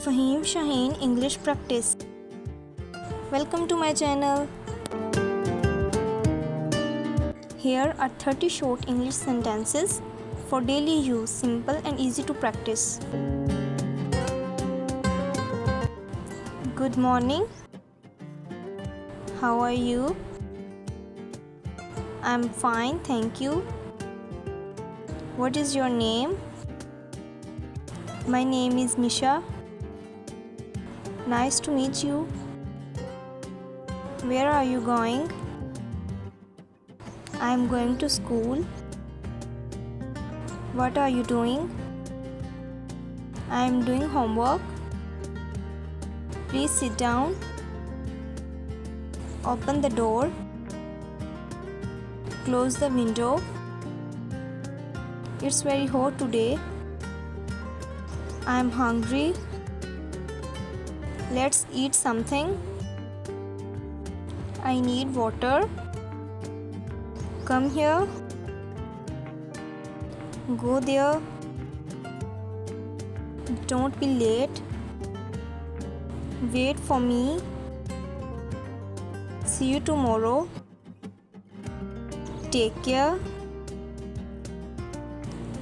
FaheemShaheen English Practice. Welcome to my channel. Here are 30 short English sentences for daily use, simple and easy to practice. Good morning. How are you? I'm fine, thank you. What is your name? My name is Misha. Nice to meet you. Where are you going? I am going to school. What are you doing? I am doing homework. Please sit down. Open the door. Close the window. It's very hot today. I am hungry. Let's eat something. I need water. Come here. Go there. Don't be late. Wait for me. See you tomorrow. Take care.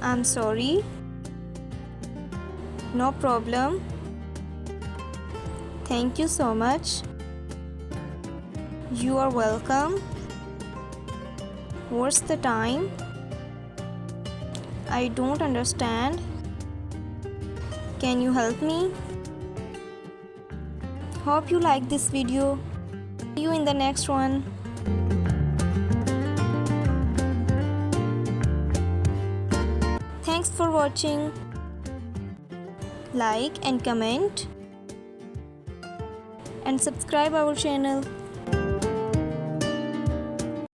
I'm sorry. No problem. Thank you so much. You are welcome. What's the time? I don't understand. Can you help me? Hope you like this video. See you in the next one. Thanks for watching. Like and comment and subscribe our channel.